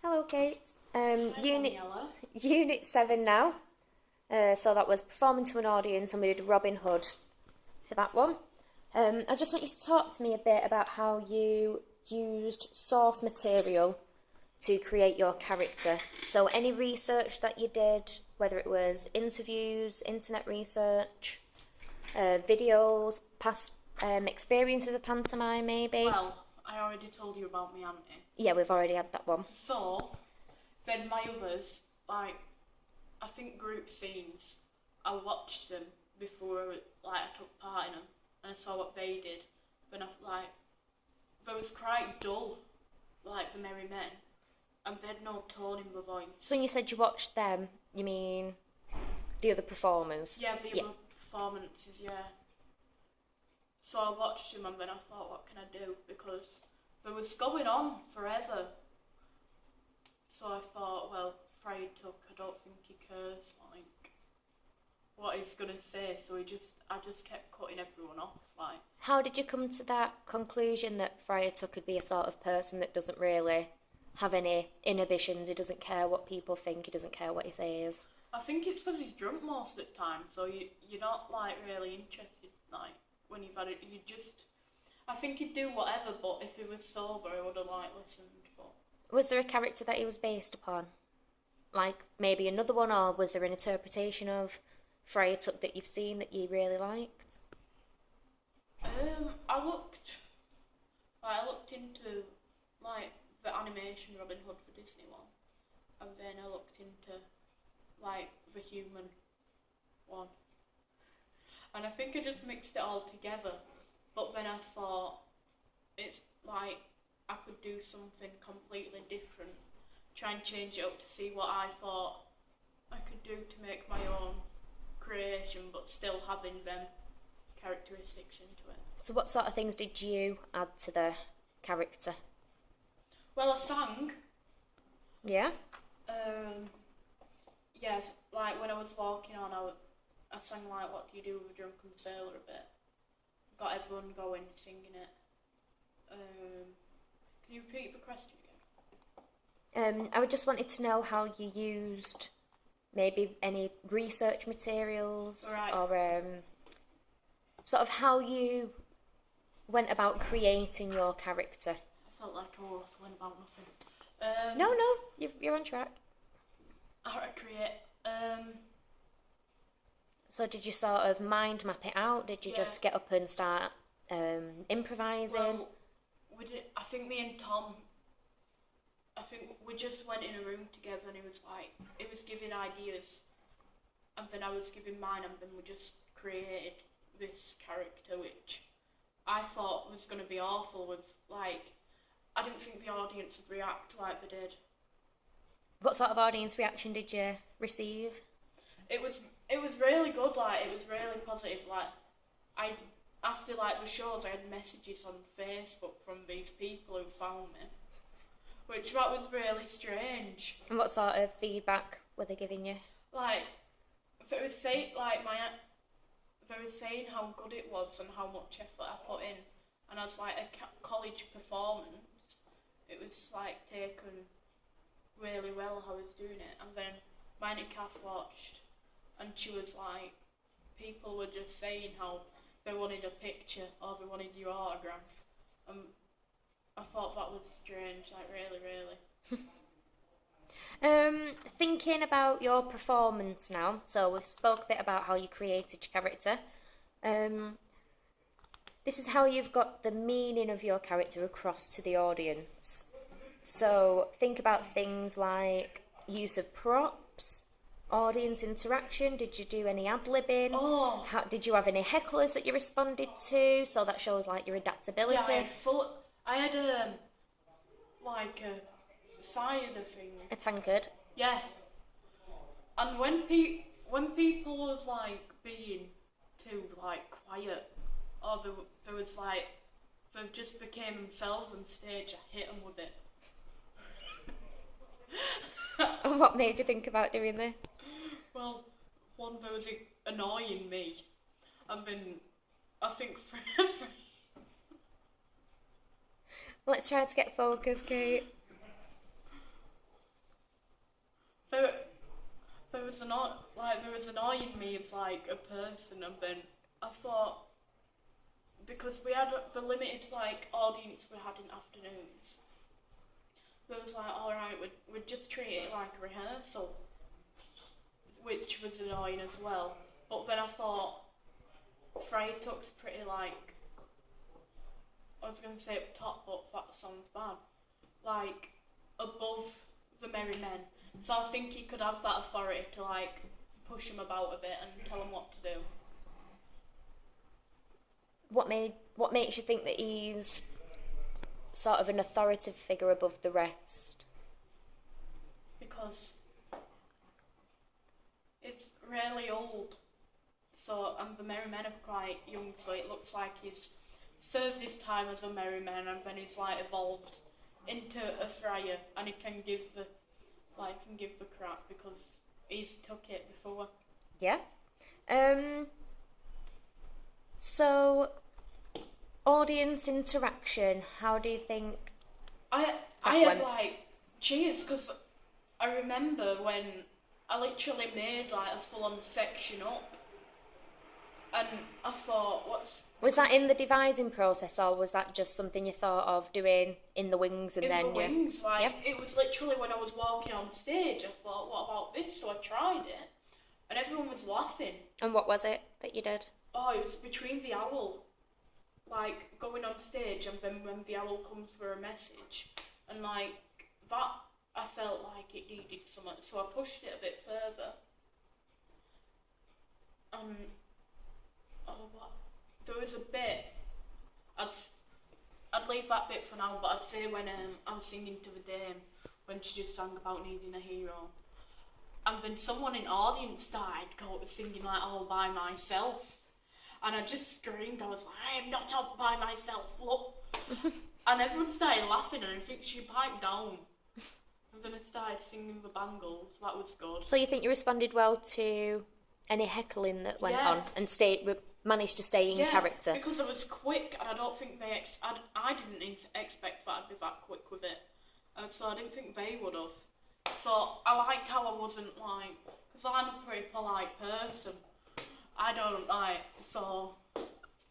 Hello, Kate. Hi, Unit Daniela. Unit 7 now. So that was performing to an audience, and we did Robin Hood for that one. I just want you to talk to me a bit about how you used source material to create your character. So any research that you did, whether it was interviews, internet research, videos, past experiences of pantomime, maybe. Well, I already told you about my auntie. Yeah, we've already had that one. So, then my others, I think group scenes, I watched them before, I took part in them, and I saw what they did. But they was quite dull, the Merry Men, and they had no tone in the voice. So when you said you watched them, you mean the other performers? Yeah, the other performances, yeah. So I watched them and then I thought, what can I do? Because they was going on forever. So I thought, well, Friday Tuck, I don't think he cares, what he's gonna say. So I just kept cutting everyone off, How did you come to that conclusion that Friar Tuck could be a sort of person that doesn't really have any inhibitions? He doesn't care what people think. He doesn't care what he says. I think it's because he's drunk most of the time, so you're not really interested, when you've had it. I think he'd do whatever, but if he was sober, I would have listened. But Was there a character that he was based upon? Like maybe another one, or was there an interpretation of Friar Tuck that you've seen that you really liked? I looked into the animation Robin Hood for Disney one, and then I looked into the human one, and I think I just mixed it all together. But then I thought it's I could do something completely different, try and change it up to see what I thought I could do to make my own creation, but still having them characteristics into it. So what sort of things did you add to the character? Well, I sang. Yeah? Yeah, when I was walking on, I sang "What Do You Do with a Drunken Sailor" a bit. Got everyone going, singing it. Can you repeat the question again? I would just wanted to know how you used maybe any research materials, Right. or sort of how you went about creating your character. I felt like I was waffling about nothing. No, you're on track. How to create. So did you sort of mind map it out? Did you Yeah. just get up and start improvising? Well, I think me and Tom, I think we just went in a room together, and it was giving ideas, and then I was giving mine, and then we just created this character, which I thought was going to be awful. I didn't think the audience would react like they did. What sort of audience reaction did you receive? It was really good. It was really positive. After the shows, I had messages on Facebook from these people who found me, which that was really strange. And what sort of feedback were they giving you? They were saying they were saying how good it was and how much effort I put in, and as a college performance, it was taken really well how I was doing it. And then my auntie Kath watched, and she was people were just saying how they wanted a picture or they wanted your autograph. I thought that was strange, really. Thinking about your performance now, so we've spoke a bit about how you created your character. This is how you've got the meaning of your character across to the audience. So think about things like use of props, audience interaction. Did you do any ad-libbing? Oh. Did you have any hecklers that you responded to? So that shows your adaptability. Yeah, I had a cider thing. A tankard. Yeah. And when people was being too quiet, or they was they just became themselves on stage, I hit them with it. And what made you think about doing this? Well, one that was annoying me, and then I think forever. Let's try to get focused, Kate. was annoying me as like a person, and then I thought, because we had the limited like audience we had in afternoons, it was like, all right, we'd just treat it like a rehearsal, which was annoying as well. But then I thought Friar Tuck's pretty like, I was going to say up top, but that sounds bad, like above the Merry Men. So I think he could have that authority to like push him about a bit and tell him what to do. What makes you think that he's sort of an authoritative figure above the rest? Because it's really old. So, and the Merry Men are quite young, so it looks like he's served his time as a Merry Man, and then he's like evolved into a friar, and he can give the crap because he's took it before. Yeah. So, audience interaction. How do you think? I had like cheers, because I remember when I literally made like a full-on section up, and I thought, was that in the devising process, or was that just something you thought of doing in the wings and then? In the wings, it was literally when I was walking on stage, I thought, what about this? So I tried it, and everyone was laughing. And what was it that you did? Oh, it was between the owl, like going on stage, and then when the owl comes for a message, and like that, I felt like it needed something, so I pushed it a bit further. There was a bit, I'd leave that bit for now, but I'd say when I was singing to the dame, when she just sang about needing a hero, and then someone in the audience started singing like all by myself, and I just screamed, I was like, I am not all by myself, look. And everyone started laughing, and I think she piped down. And then I started singing the Bangles. That was good. So you think you responded well to any heckling that went on, and managed to stay in character? Because it was quick, and I don't think I didn't expect that I'd be that quick with it, so I didn't think they would have. So I liked how I wasn't like, because I'm a pretty polite person. I don't like, so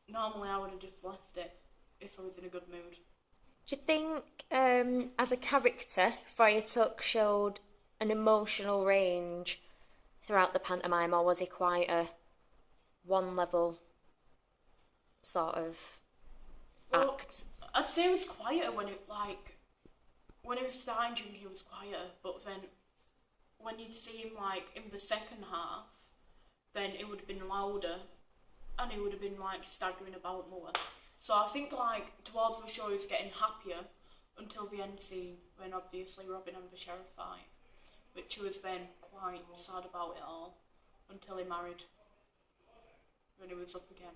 normally I would have just left it if I was in a good mood. Do you think, as a character, Friar Tuck showed an emotional range throughout the pantomime, or was he quite a one-level sort of act? I'd say it was quieter when it was starting to, he was quieter, but then when you'd see him like in the second half, then it would have been louder, and he would have been like staggering about more. So I think like towards the show he was getting happier until the end scene, when obviously Robin and the sheriff fight, which he was then quite sad about it all until he married, when he was up again.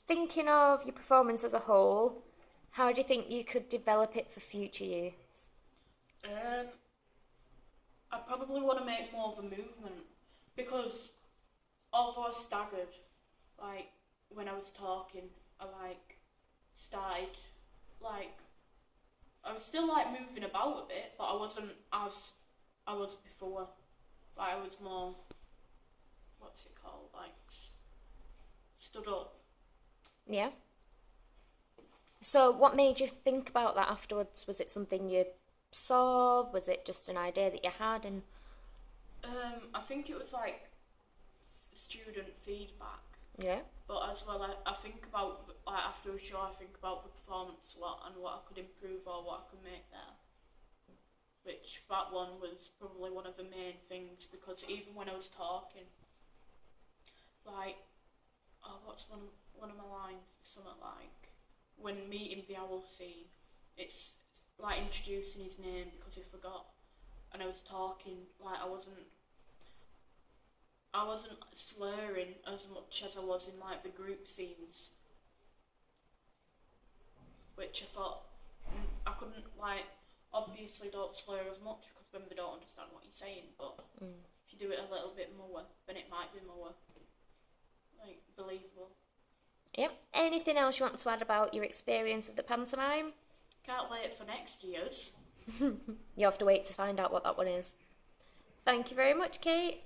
Thinking of your performance as a whole, how do you think you could develop it for future use? I probably want to make more of a movement, because although I staggered, like when I was talking, I started I was still moving about a bit, but I wasn't as I was before. I was more, what's it called, stood up. Yeah. So what made you think about that afterwards? Was it something you saw? Was it just an idea that you had? And I think it was student feedback. Yeah. But as well, I think about after a show, I think about the performance a lot and what I could improve or what I could make there. Which that one was probably one of the main things, because even when I was talking, what's one of my lines? Something like, when meeting the owl scene, it's like introducing his name because he forgot, and I was talking I wasn't slurring as much as I was in the group scenes, which I thought I couldn't obviously don't slur as much because then they don't understand what you're saying, but if you do it a little bit more, then it might be more believable. Yep. Anything else you want to add about your experience of the pantomime? Can't wait for next year's. You'll have to wait to find out what that one is. Thank you very much, Kate.